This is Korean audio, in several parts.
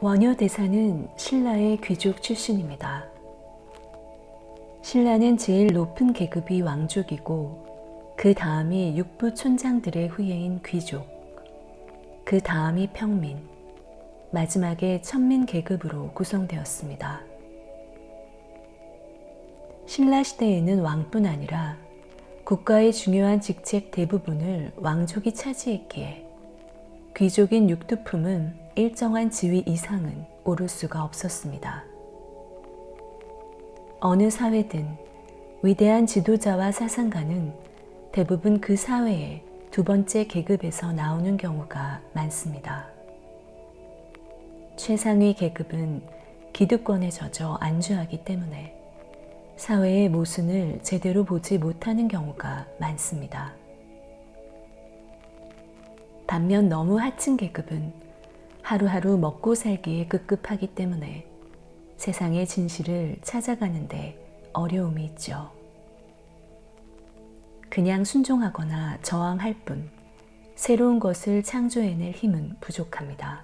원효 대사는 신라의 귀족 출신입니다. 신라는 제일 높은 계급이 왕족이고 그 다음이 육부 촌장들의 후예인 귀족, 그 다음이 평민, 마지막에 천민 계급으로 구성되었습니다. 신라 시대에는 왕뿐 아니라 국가의 중요한 직책 대부분을 왕족이 차지했기에 귀족인 육두품은 일정한 지위 이상은 오를 수가 없었습니다. 어느 사회든 위대한 지도자와 사상가는 대부분 그 사회의 두 번째 계급에서 나오는 경우가 많습니다. 최상위 계급은 기득권에 젖어 안주하기 때문에 사회의 모순을 제대로 보지 못하는 경우가 많습니다. 반면 너무 하층 계급은 하루하루 먹고 살기에 급급하기 때문에 세상의 진실을 찾아가는데 어려움이 있죠. 그냥 순종하거나 저항할 뿐 새로운 것을 창조해낼 힘은 부족합니다.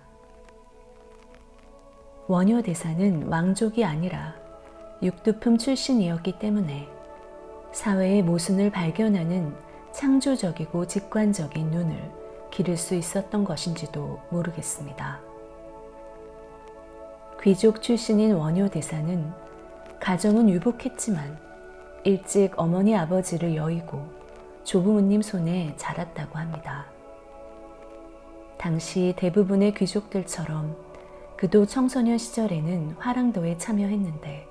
원효 대사는 왕족이 아니라 육두품 출신이었기 때문에 사회의 모순을 발견하는 창조적이고 직관적인 눈을 기를 수 있었던 것인지도 모르겠습니다. 귀족 출신인 원효 대사는 가정은 유복했지만 일찍 어머니 아버지를 여의고 조부모님 손에 자랐다고 합니다. 당시 대부분의 귀족들처럼 그도 청소년 시절에는 화랑도에 참여했는데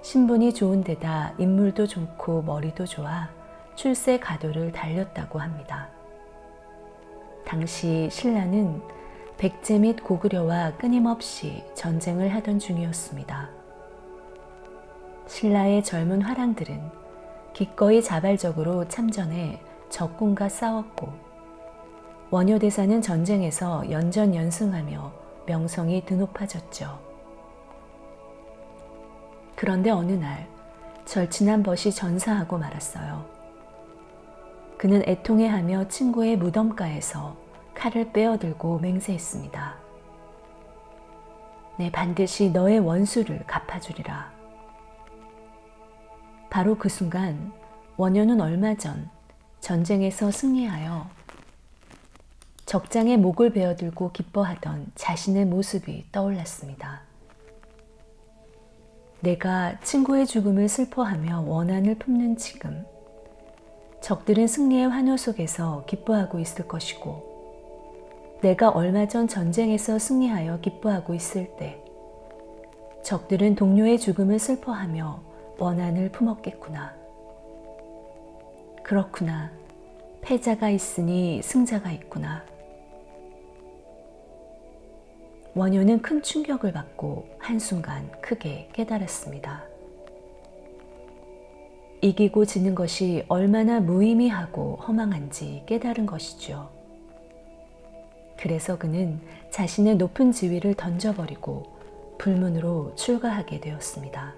신분이 좋은 데다 인물도 좋고 머리도 좋아 출세 가도를 달렸다고 합니다. 당시 신라는 백제 및 고구려와 끊임없이 전쟁을 하던 중이었습니다. 신라의 젊은 화랑들은 기꺼이 자발적으로 참전해 적군과 싸웠고 원효 대사는 전쟁에서 연전연승하며 명성이 드높아졌죠. 그런데 어느 날 절친한 벗이 전사하고 말았어요. 그는 애통해하며 친구의 무덤가에서 칼을 빼어들고 맹세했습니다. 내 반드시 너의 원수를 갚아주리라. 바로 그 순간 원효는 얼마 전 전쟁에서 승리하여 적장에 목을 베어들고 기뻐하던 자신의 모습이 떠올랐습니다. 내가 친구의 죽음을 슬퍼하며 원한을 품는 지금 적들은 승리의 환호 속에서 기뻐하고 있을 것이고 내가 얼마 전 전쟁에서 승리하여 기뻐하고 있을 때 적들은 동료의 죽음을 슬퍼하며 원한을 품었겠구나. 그렇구나. 패자가 있으니 승자가 있구나. 원효는 큰 충격을 받고 한순간 크게 깨달았습니다. 이기고 지는 것이 얼마나 무의미하고 허망한지 깨달은 것이죠. 그래서 그는 자신의 높은 지위를 던져버리고 불문으로 출가하게 되었습니다.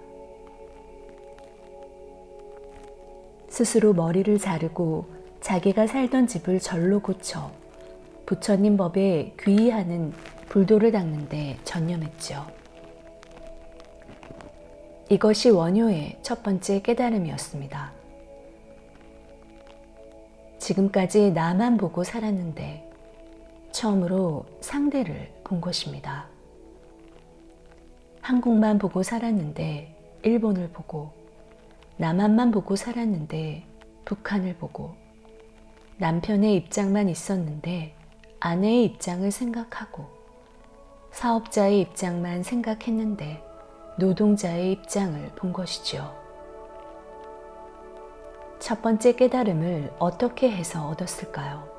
스스로 머리를 자르고 자기가 살던 집을 절로 고쳐 부처님 법에 귀의하는 불도를 닦는데 전념했죠. 이것이 원효의 첫 번째 깨달음이었습니다. 지금까지 나만 보고 살았는데 처음으로 상대를 본 것입니다. 한국만 보고 살았는데 일본을 보고, 남한만 보고 살았는데 북한을 보고, 남편의 입장만 있었는데 아내의 입장을 생각하고, 사업자의 입장만 생각했는데 노동자의 입장을 본 것이죠. 첫 번째 깨달음을 어떻게 해서 얻었을까요?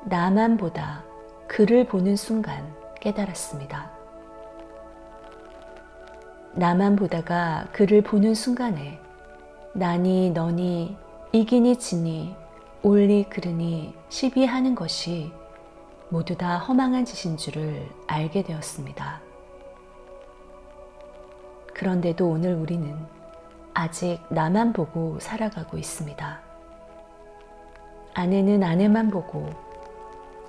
나만 보다 그를 보는 순간 깨달았습니다. 나만 보다가 그를 보는 순간에 나니 너니 이기니 지니 옳니 그르니 시비하는 것이 모두 다 허망한 짓인 줄을 알게 되었습니다. 그런데도 오늘 우리는 아직 나만 보고 살아가고 있습니다. 아내는 아내만 보고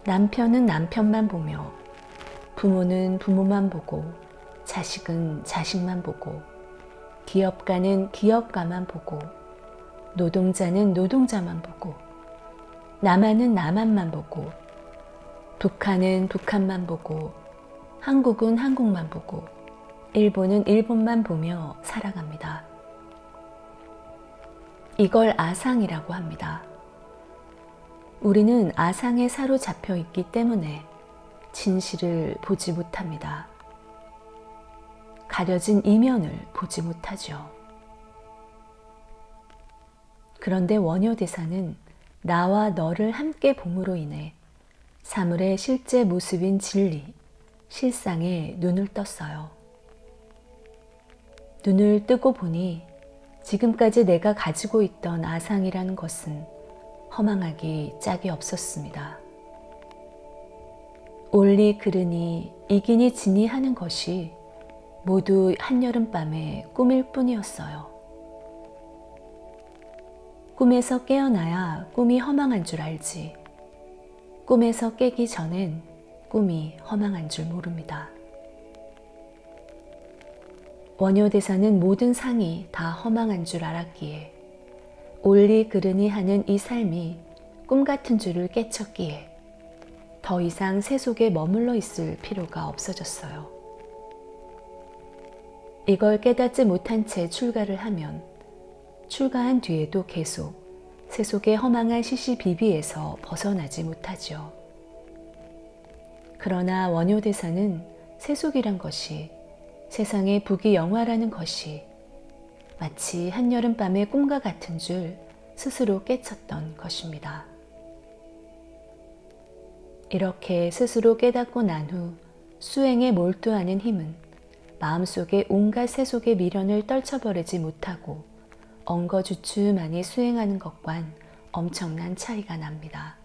남편은 남편만 보며 부모는 부모만 보고, 자식은 자식만 보고, 기업가는 기업가만 보고, 노동자는 노동자만 보고, 남한은 남한만 보고, 북한은 북한만 보고, 한국은 한국만 보고, 일본은 일본만 보며 살아갑니다. 이걸 아상이라고 합니다. 우리는 아상에 사로잡혀 있기 때문에 진실을 보지 못합니다. 가려진 이면을 보지 못하죠. 그런데 원효대사는 나와 너를 함께 봄으로 인해 사물의 실제 모습인 진리, 실상에 눈을 떴어요. 눈을 뜨고 보니 지금까지 내가 가지고 있던 아상이라는 것은 허망하기 짝이 없었습니다. 올리 그르니 이기니 지니 하는 것이 모두 한여름밤의 꿈일 뿐이었어요. 꿈에서 깨어나야 꿈이 허망한 줄 알지, 꿈에서 깨기 전엔 꿈이 허망한 줄 모릅니다. 원효대사는 모든 상이 다 허망한 줄 알았기에 올리 그르니 하는 이 삶이 꿈 같은 줄을 깨쳤기에 더 이상 세속에 머물러 있을 필요가 없어졌어요. 이걸 깨닫지 못한 채 출가를 하면 출가한 뒤에도 계속 세속의 허망한 시시비비에서 벗어나지 못하죠. 그러나 원효대사는 세속이란 것이, 세상의 부귀영화라는 것이 마치 한여름밤의 꿈과 같은 줄 스스로 깨쳤던 것입니다. 이렇게 스스로 깨닫고 난 후 수행에 몰두하는 힘은 마음속에 온갖 세속의 미련을 떨쳐버리지 못하고 엉거주춤하니 수행하는 것과는 엄청난 차이가 납니다.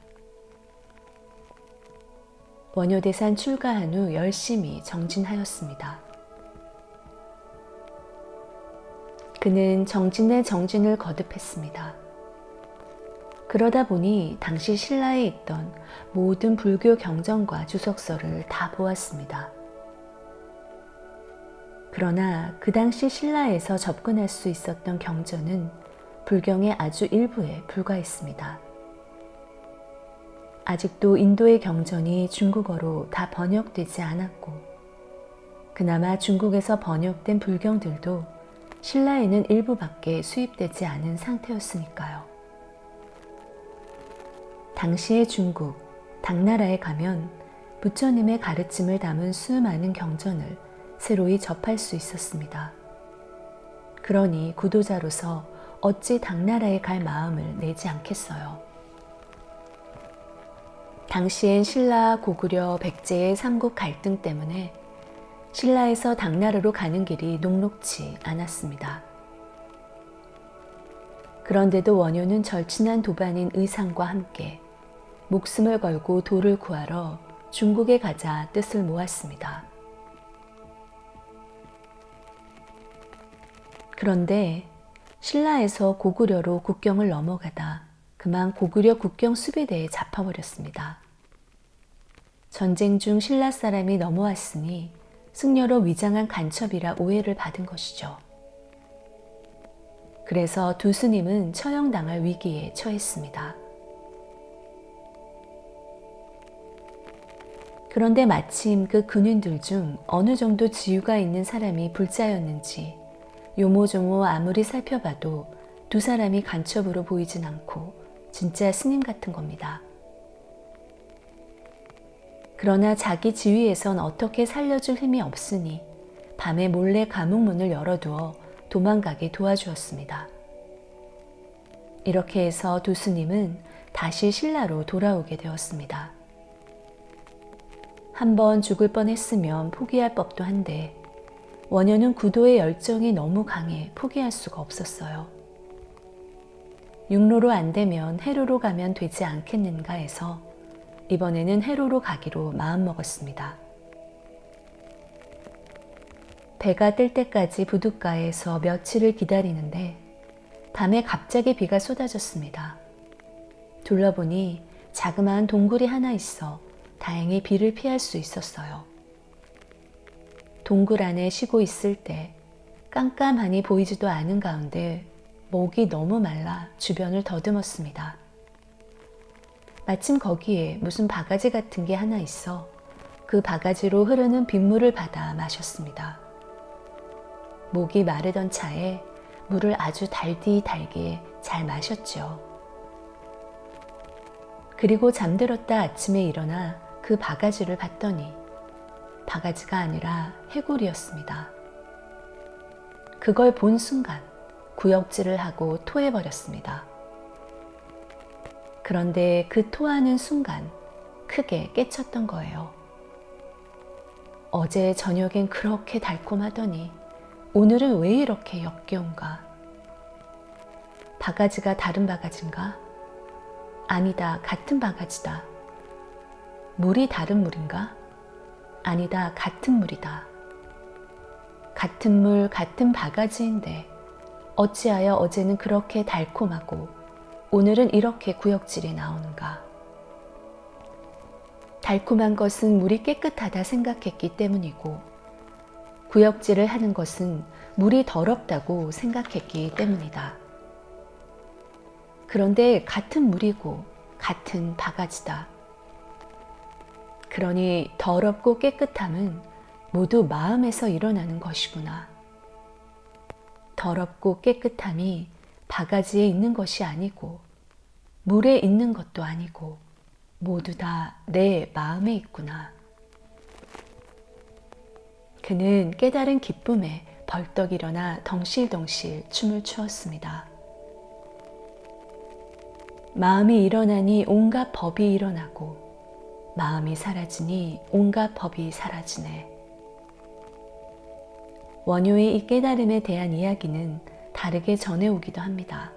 원효대산 출가한 후 열심히 정진하였습니다. 그는 정진에 정진을 거듭했습니다. 그러다 보니 당시 신라에 있던 모든 불교 경전과 주석서를 다 보았습니다. 그러나 그 당시 신라에서 접근할 수 있었던 경전은 불경의 아주 일부에 불과했습니다. 아직도 인도의 경전이 중국어로 다 번역되지 않았고, 그나마 중국에서 번역된 불경들도 신라에는 일부밖에 수입되지 않은 상태였으니까요. 당시의 중국, 당나라에 가면 부처님의 가르침을 담은 수많은 경전을 새로이 접할 수 있었습니다. 그러니 구도자로서 어찌 당나라에 갈 마음을 내지 않겠어요. 당시엔 신라, 고구려, 백제의 삼국 갈등 때문에 신라에서 당나라로 가는 길이 녹록지 않았습니다. 그런데도 원효는 절친한 도반인 의상과 함께 목숨을 걸고 도를 구하러 중국에 가자 뜻을 모았습니다. 그런데 신라에서 고구려로 국경을 넘어가다 그만 고구려 국경 수비대에 잡혀버렸습니다. 전쟁 중 신라 사람이 넘어왔으니 승려로 위장한 간첩이라 오해를 받은 것이죠. 그래서 두 스님은 처형당할 위기에 처했습니다. 그런데 마침 그 근윈들 중 어느 정도 지유가 있는 사람이 불자였는지 요모조모 아무리 살펴봐도 두 사람이 간첩으로 보이진 않고 진짜 스님 같은 겁니다. 그러나 자기 지위에선 어떻게 살려줄 힘이 없으니 밤에 몰래 감옥문을 열어두어 도망가게 도와주었습니다. 이렇게 해서 두 스님은 다시 신라로 돌아오게 되었습니다. 한번 죽을 뻔했으면 포기할 법도 한데 원효는 구도의 열정이 너무 강해 포기할 수가 없었어요. 육로로 안 되면 해로로 가면 되지 않겠는가 해서 이번에는 해로로 가기로 마음먹었습니다. 배가 뜰 때까지 부둣가에서 며칠을 기다리는데 밤에 갑자기 비가 쏟아졌습니다. 둘러보니 자그마한 동굴이 하나 있어 다행히 비를 피할 수 있었어요. 동굴 안에 쉬고 있을 때 깜깜하니 보이지도 않은 가운데 목이 너무 말라 주변을 더듬었습니다. 마침 거기에 무슨 바가지 같은 게 하나 있어 그 바가지로 흐르는 빗물을 받아 마셨습니다. 목이 마르던 차에 물을 아주 달디 달게 잘 마셨죠. 그리고 잠들었다 아침에 일어나 그 바가지를 봤더니 바가지가 아니라 해골이었습니다. 그걸 본 순간 구역질을 하고 토해버렸습니다. 그런데 그 토하는 순간 크게 깨쳤던 거예요. 어제 저녁엔 그렇게 달콤하더니 오늘은 왜 이렇게 역겨운가? 바가지가 다른 바가지인가? 아니다, 같은 바가지다. 물이 다른 물인가? 아니다, 같은 물이다. 같은 물, 같은 바가지인데 어찌하여 어제는 그렇게 달콤하고 오늘은 이렇게 구역질이 나오는가? 달콤한 것은 물이 깨끗하다 생각했기 때문이고 구역질을 하는 것은 물이 더럽다고 생각했기 때문이다. 그런데 같은 물이고 같은 바가지다. 그러니 더럽고 깨끗함은 모두 마음에서 일어나는 것이구나. 더럽고 깨끗함이 바가지에 있는 것이 아니고 물에 있는 것도 아니고 모두 다 내 마음에 있구나. 그는 깨달은 기쁨에 벌떡 일어나 덩실덩실 춤을 추었습니다. 마음이 일어나니 온갖 법이 일어나고 마음이 사라지니 온갖 법이 사라지네. 원효의 이 깨달음에 대한 이야기는 다르게 전해오기도 합니다.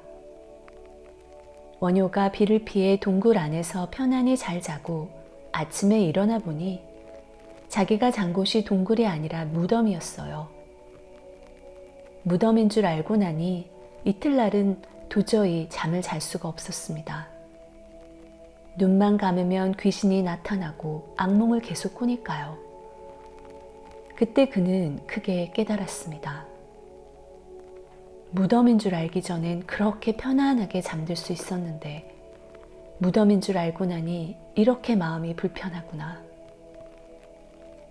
원효가 비를 피해 동굴 안에서 편안히 잘 자고 아침에 일어나 보니 자기가 잔 곳이 동굴이 아니라 무덤이었어요. 무덤인 줄 알고 나니 이틀날은 도저히 잠을 잘 수가 없었습니다. 눈만 감으면 귀신이 나타나고 악몽을 계속 꾸니까요. 그때 그는 크게 깨달았습니다. 무덤인 줄 알기 전엔 그렇게 편안하게 잠들 수 있었는데 무덤인 줄 알고 나니 이렇게 마음이 불편하구나.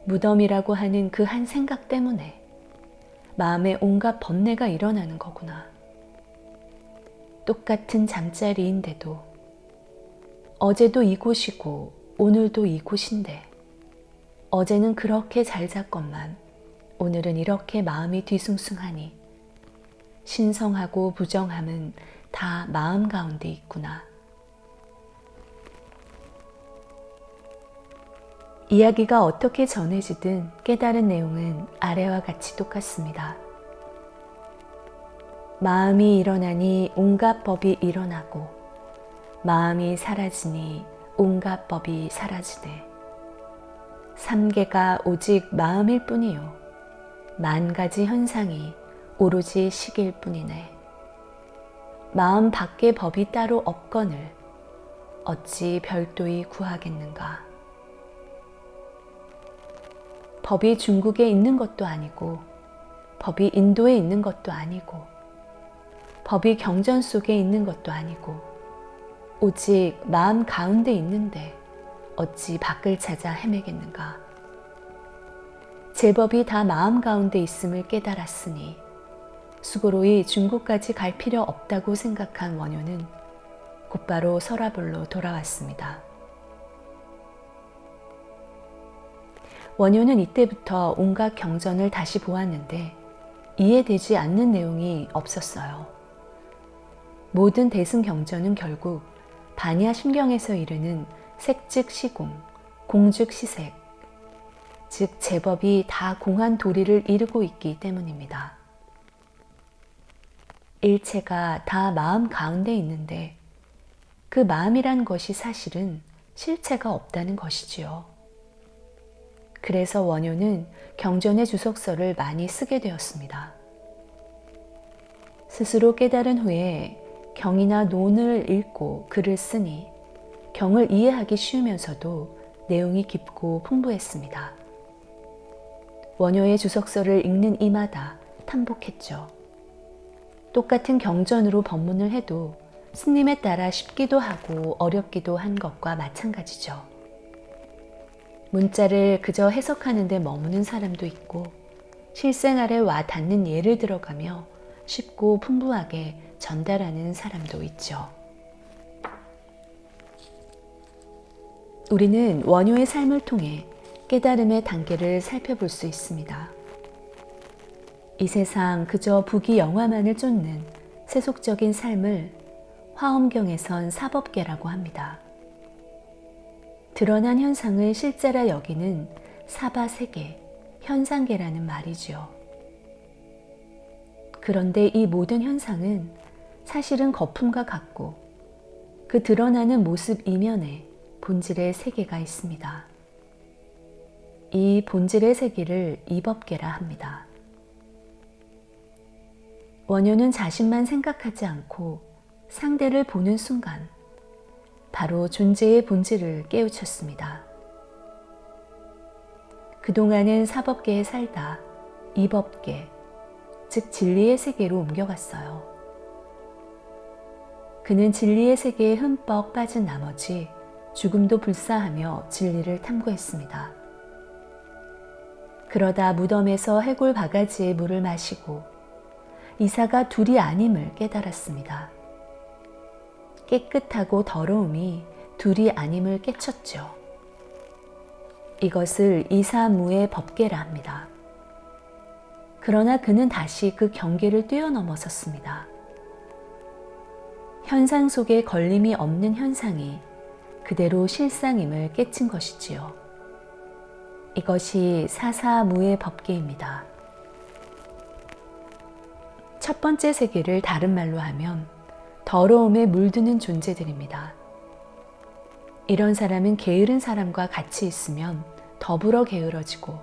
무덤이라고 하는 그 한 생각 때문에 마음에 온갖 번뇌가 일어나는 거구나. 똑같은 잠자리인데도 어제도 이곳이고 오늘도 이곳인데 어제는 그렇게 잘 잤건만 오늘은 이렇게 마음이 뒤숭숭하니 신성하고 부정함은 다 마음 가운데 있구나. 이야기가 어떻게 전해지든 깨달은 내용은 아래와 같이 똑같습니다. 마음이 일어나니 온갖 법이 일어나고 마음이 사라지니 온갖 법이 사라지네. 삼계가 오직 마음일 뿐이요 만 가지 현상이 오로지 식일 뿐이네. 마음 밖에 법이 따로 없거늘 어찌 별도히 구하겠는가. 법이 중국에 있는 것도 아니고 법이 인도에 있는 것도 아니고 법이 경전 속에 있는 것도 아니고 오직 마음 가운데 있는데 어찌 밖을 찾아 헤매겠는가. 제법이 다 마음 가운데 있음을 깨달았으니 수고로이 중국까지 갈 필요 없다고 생각한 원효는 곧바로 서라볼로 돌아왔습니다. 원효는 이때부터 온갖 경전을 다시 보았는데 이해되지 않는 내용이 없었어요. 모든 대승경전은 결국 반야심경에서 이르는 색즉시공, 공즉시색, 즉 제법이 다 공한 도리를 이루고 있기 때문입니다. 일체가 다 마음 가운데 있는데 그 마음이란 것이 사실은 실체가 없다는 것이지요. 그래서 원효는 경전의 주석서를 많이 쓰게 되었습니다. 스스로 깨달은 후에 경이나 논을 읽고 글을 쓰니 경을 이해하기 쉬우면서도 내용이 깊고 풍부했습니다. 원효의 주석서를 읽는 이마다 탐복했죠. 똑같은 경전으로 법문을 해도 스님에 따라 쉽기도 하고 어렵기도 한 것과 마찬가지죠. 문자를 그저 해석하는 데 머무는 사람도 있고 실생활에 와 닿는 예를 들어가며 쉽고 풍부하게 전달하는 사람도 있죠. 우리는 원효의 삶을 통해 깨달음의 단계를 살펴볼 수 있습니다. 이 세상 그저 부귀영화만을 쫓는 세속적인 삶을 화엄경에선 사법계라고 합니다. 드러난 현상을 실제라 여기는 사바세계, 현상계라는 말이지요. 그런데 이 모든 현상은 사실은 거품과 같고 그 드러나는 모습 이면에 본질의 세계가 있습니다. 이 본질의 세계를 이법계라 합니다. 원효는 자신만 생각하지 않고 상대를 보는 순간 바로 존재의 본질을 깨우쳤습니다. 그동안은 사법계에 살다 이법계, 즉 진리의 세계로 옮겨갔어요. 그는 진리의 세계에 흠뻑 빠진 나머지 죽음도 불사하며 진리를 탐구했습니다. 그러다 무덤에서 해골 바가지의 물을 마시고 이사가 둘이 아님을 깨달았습니다. 깨끗하고 더러움이 둘이 아님을 깨쳤죠. 이것을 이사무의 법계라 합니다. 그러나 그는 다시 그 경계를 뛰어넘어섰습니다. 현상 속에 걸림이 없는 현상이 그대로 실상임을 깨친 것이지요. 이것이 사사무의 법계입니다. 첫 번째 세계를 다른 말로 하면 더러움에 물드는 존재들입니다. 이런 사람은 게으른 사람과 같이 있으면 더불어 게으러지고,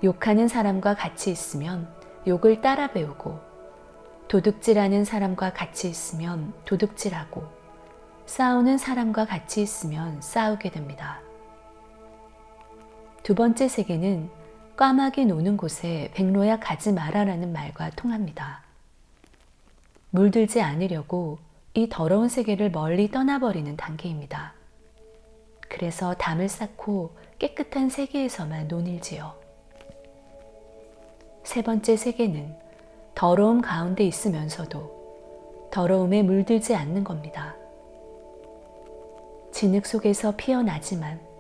욕하는 사람과 같이 있으면 욕을 따라 배우고, 도둑질하는 사람과 같이 있으면 도둑질하고, 싸우는 사람과 같이 있으면 싸우게 됩니다. 두 번째 세계는 꽈막이 노는 곳에 백로야 가지 마라라는 말과 통합니다. 물들지 않으려고 이 더러운 세계를 멀리 떠나버리는 단계입니다. 그래서 담을 쌓고 깨끗한 세계에서만 논일지요. 세 번째 세계는 더러움 가운데 있으면서도 더러움에 물들지 않는 겁니다. 진흙 속에서 피어나지만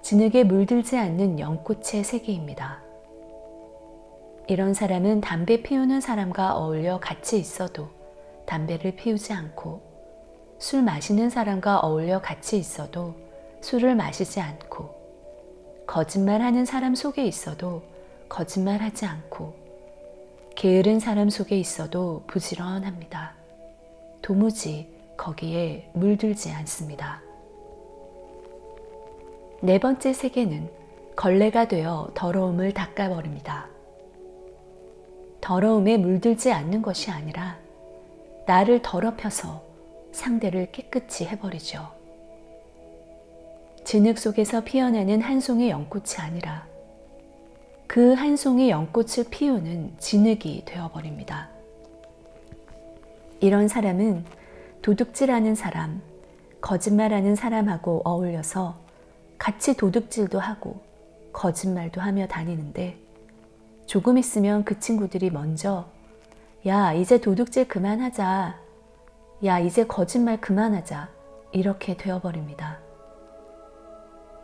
진흙에 물들지 않는 연꽃의 세계입니다. 이런 사람은 담배 피우는 사람과 어울려 같이 있어도 담배를 피우지 않고, 술 마시는 사람과 어울려 같이 있어도 술을 마시지 않고, 거짓말하는 사람 속에 있어도 거짓말하지 않고, 게으른 사람 속에 있어도 부지런합니다. 도무지 거기에 물들지 않습니다. 네 번째 세계는 걸레가 되어 더러움을 닦아버립니다. 더러움에 물들지 않는 것이 아니라 나를 더럽혀서 상대를 깨끗이 해버리죠. 진흙 속에서 피어나는 한 송이 연꽃이 아니라 그 한 송이 연꽃을 피우는 진흙이 되어버립니다. 이런 사람은 도둑질하는 사람, 거짓말하는 사람하고 어울려서 같이 도둑질도 하고 거짓말도 하며 다니는데, 조금 있으면 그 친구들이 먼저 야, 이제 도둑질 그만하자, 야, 이제 거짓말 그만하자, 이렇게 되어버립니다.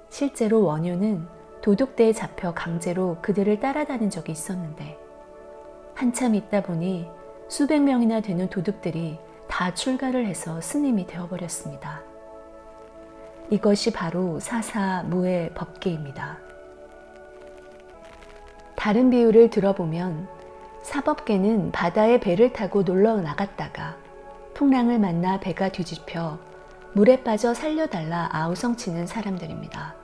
실제로 원효는 도둑대에 잡혀 강제로 그들을 따라다닌 적이 있었는데, 한참 있다 보니 수백 명이나 되는 도둑들이 다 출가를 해서 스님이 되어버렸습니다. 이것이 바로 사사무의 법계입니다. 다른 비유를 들어보면 사법계는 바다에 배를 타고 놀러 나갔다가 풍랑을 만나 배가 뒤집혀 물에 빠져 살려달라 아우성치는 사람들입니다.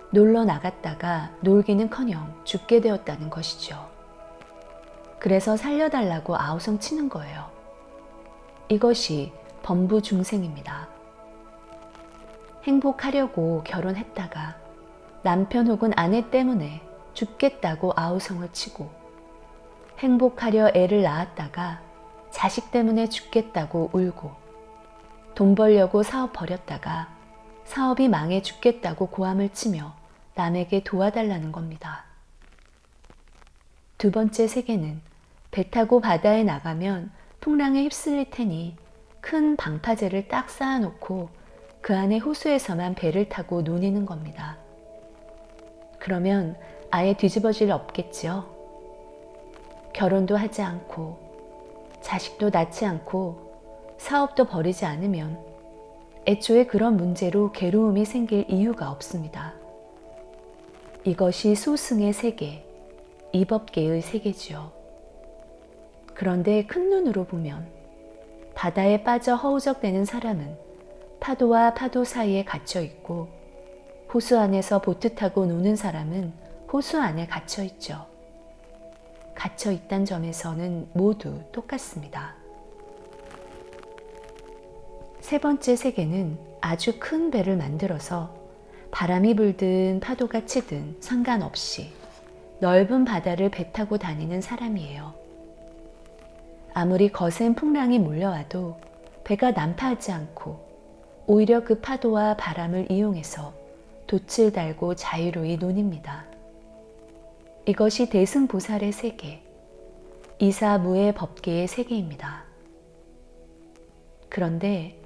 놀러 나갔다가 놀기는커녕 죽게 되었다는 것이죠. 그래서 살려달라고 아우성치는 거예요. 이것이 범부중생입니다. 행복하려고 결혼했다가 남편 혹은 아내 때문에 죽겠다고 아우성을 치고, 행복하려 애를 낳았다가 자식 때문에 죽겠다고 울고, 돈 벌려고 사업 벌였다가 사업이 망해 죽겠다고 고함을 치며 남에게 도와달라는 겁니다. 두 번째 세계는 배 타고 바다에 나가면 풍랑에 휩쓸릴 테니 큰 방파제를 딱 쌓아놓고 그 안에 호수에서만 배를 타고 논이는 겁니다. 그러면 아예 뒤집어질 일 없겠지요. 결혼도 하지 않고 자식도 낳지 않고 사업도 벌이지 않으면 애초에 그런 문제로 괴로움이 생길 이유가 없습니다. 이것이 소승의 세계, 이법계의 세계지요. 그런데 큰 눈으로 보면 바다에 빠져 허우적대는 사람은 파도와 파도 사이에 갇혀 있고, 호수 안에서 보트 타고 노는 사람은 호수 안에 갇혀 있죠. 갇혀 있다는 점에서는 모두 똑같습니다. 세 번째 세계는 아주 큰 배를 만들어서 바람이 불든 파도가 치든 상관없이 넓은 바다를 배 타고 다니는 사람이에요. 아무리 거센 풍랑이 몰려와도 배가 난파하지 않고 오히려 그 파도와 바람을 이용해서 돛을 달고 자유로이 논입니다. 이것이 대승보살의 세계, 이사무의 법계의 세계입니다. 그런데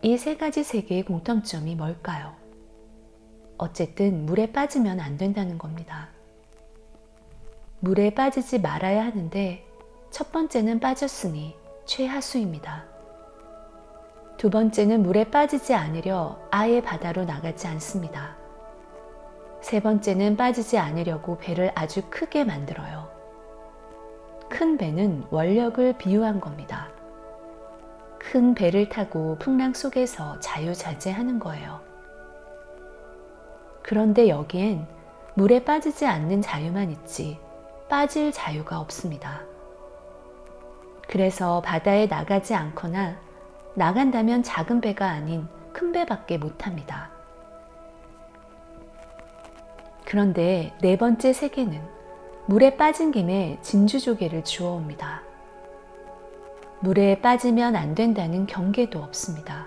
이 세 가지 세계의 공통점이 뭘까요? 어쨌든 물에 빠지면 안 된다는 겁니다. 물에 빠지지 말아야 하는데 첫 번째는 빠졌으니 최하수입니다. 두 번째는 물에 빠지지 않으려 아예 바다로 나가지 않습니다. 세 번째는 빠지지 않으려고 배를 아주 크게 만들어요. 큰 배는 원력을 비유한 겁니다. 큰 배를 타고 풍랑 속에서 자유자재하는 거예요. 그런데 여기엔 물에 빠지지 않는 자유만 있지 빠질 자유가 없습니다. 그래서 바다에 나가지 않거나 나간다면 작은 배가 아닌 큰 배밖에 못합니다. 그런데 네 번째 세계는 물에 빠진 김에 진주조개를 주워옵니다. 물에 빠지면 안 된다는 경계도 없습니다.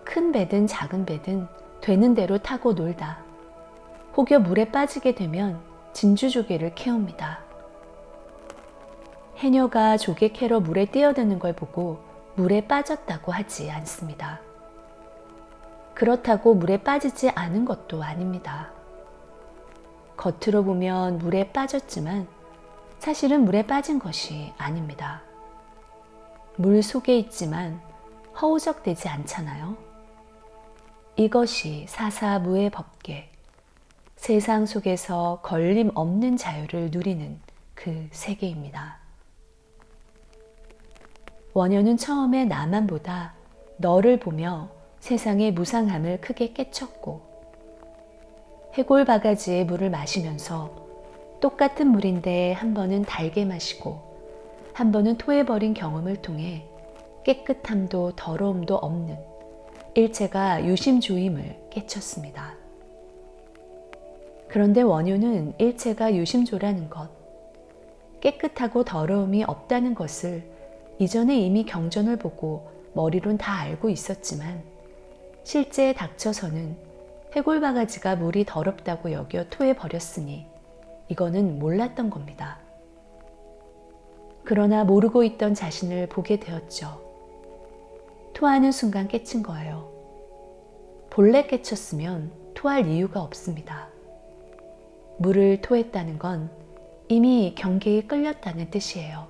큰 배든 작은 배든 되는 대로 타고 놀다 혹여 물에 빠지게 되면 진주조개를 캐옵니다. 해녀가 조개 캐러 물에 뛰어드는 걸 보고 물에 빠졌다고 하지 않습니다. 그렇다고 물에 빠지지 않은 것도 아닙니다. 겉으로 보면 물에 빠졌지만 사실은 물에 빠진 것이 아닙니다. 물 속에 있지만 허우적대지 않잖아요. 이것이 사사무의 법계, 세상 속에서 걸림 없는 자유를 누리는 그 세계입니다. 원효는 처음에 나만 보다 너를 보며 세상의 무상함을 크게 깨쳤고, 해골바가지의 물을 마시면서 똑같은 물인데 한 번은 달게 마시고 한 번은 토해버린 경험을 통해 깨끗함도 더러움도 없는 일체가 유심조임을 깨쳤습니다. 그런데 원효는 일체가 유심조라는 것, 깨끗하고 더러움이 없다는 것을 이전에 이미 경전을 보고 머리론 다 알고 있었지만 실제에 닥쳐서는 해골바가지가 물이 더럽다고 여겨 토해버렸으니 이거는 몰랐던 겁니다. 그러나 모르고 있던 자신을 보게 되었죠. 토하는 순간 깨친 거예요. 본래 깨쳤으면 토할 이유가 없습니다. 물을 토했다는 건 이미 경계에 끌렸다는 뜻이에요.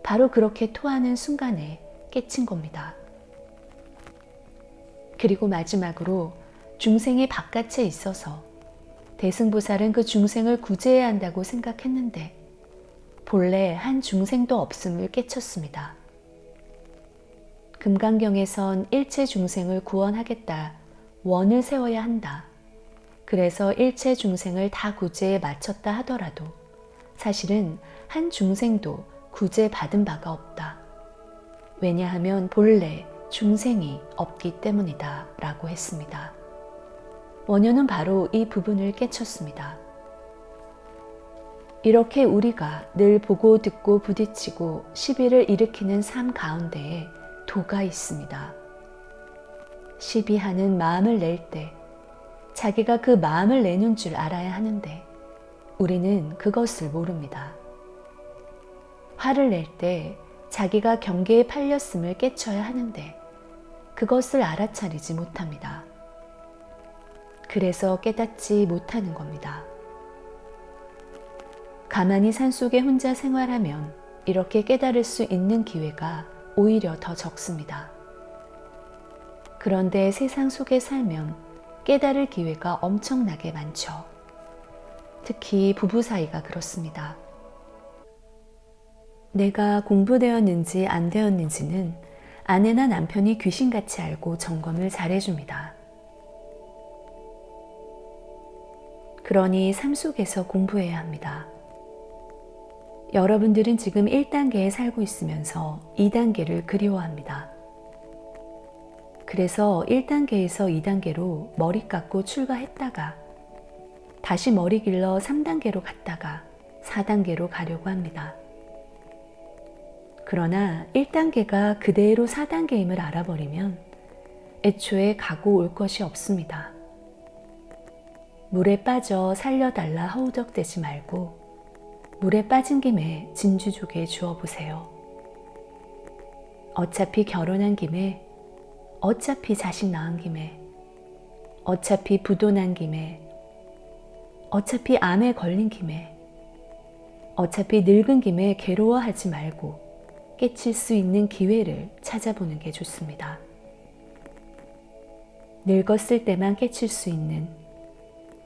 바로 그렇게 토하는 순간에 깨친 겁니다. 그리고 마지막으로 중생이 바깥에 있어서 대승보살은 그 중생을 구제해야 한다고 생각했는데 본래 한 중생도 없음을 깨쳤습니다. 금강경에선 일체 중생을 구원하겠다, 원을 세워야 한다. 그래서 일체 중생을 다 구제에 마쳤다 하더라도 사실은 한 중생도 구제받은 바가 없다. 왜냐하면 본래 중생이 없기 때문이다 라고 했습니다. 원효는 바로 이 부분을 깨쳤습니다. 이렇게 우리가 늘 보고 듣고 부딪히고 시비를 일으키는 삶 가운데에 도가 있습니다. 시비하는 마음을 낼 때 자기가 그 마음을 내는 줄 알아야 하는데 우리는 그것을 모릅니다. 화를 낼 때 자기가 경계에 팔렸음을 깨쳐야 하는데 그것을 알아차리지 못합니다. 그래서 깨닫지 못하는 겁니다. 가만히 산속에 혼자 생활하면 이렇게 깨달을 수 있는 기회가 오히려 더 적습니다. 그런데 세상 속에 살면 깨달을 기회가 엄청나게 많죠. 특히 부부 사이가 그렇습니다. 내가 공부되었는지 안 되었는지는 아내나 남편이 귀신같이 알고 점검을 잘해줍니다. 그러니 삶 속에서 공부해야 합니다. 여러분들은 지금 1단계에 살고 있으면서 2단계를 그리워합니다. 그래서 1단계에서 2단계로 머리 깎고 출가했다가 다시 머리 길러 3단계로 갔다가 4단계로 가려고 합니다. 그러나 1단계가 그대로 4단계임을 알아버리면 애초에 가고 올 것이 없습니다. 물에 빠져 살려달라 허우적대지 말고 물에 빠진 김에 진주조개 주워보세요. 어차피 결혼한 김에, 어차피 자식 낳은 김에, 어차피 부도 난 김에, 어차피 암에 걸린 김에, 어차피 늙은 김에 괴로워하지 말고 깨칠 수 있는 기회를 찾아보는 게 좋습니다. 늙었을 때만 깨칠 수 있는,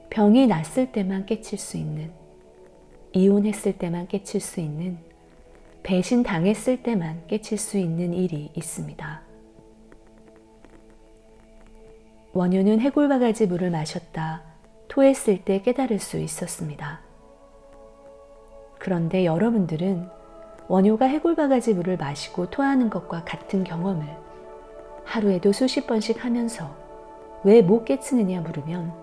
병이 났을 때만 깨칠 수 있는, 이혼했을 때만 깨칠 수 있는, 배신 당했을 때만 깨칠 수 있는 일이 있습니다. 원효는 해골바가지 물을 마셨다 토했을 때 깨달을 수 있었습니다. 그런데 여러분들은 원효가 해골바가지 물을 마시고 토하는 것과 같은 경험을 하루에도 수십 번씩 하면서 왜 못 깨치느냐 물으면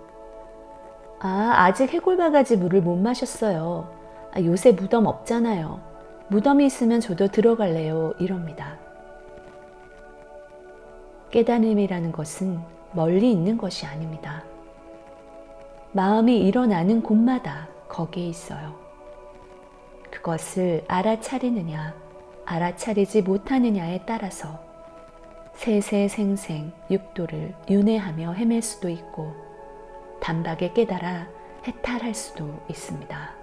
아직 해골바가지 물을 못 마셨어요. 요새 무덤 없잖아요. 무덤이 있으면 저도 들어갈래요. 이럽니다. 깨달음이라는 것은 멀리 있는 것이 아닙니다. 마음이 일어나는 곳마다 거기에 있어요. 그것을 알아차리느냐, 알아차리지 못하느냐에 따라서 세세생생 육도를 윤회하며 헤맬 수도 있고 단박에 깨달아 해탈할 수도 있습니다.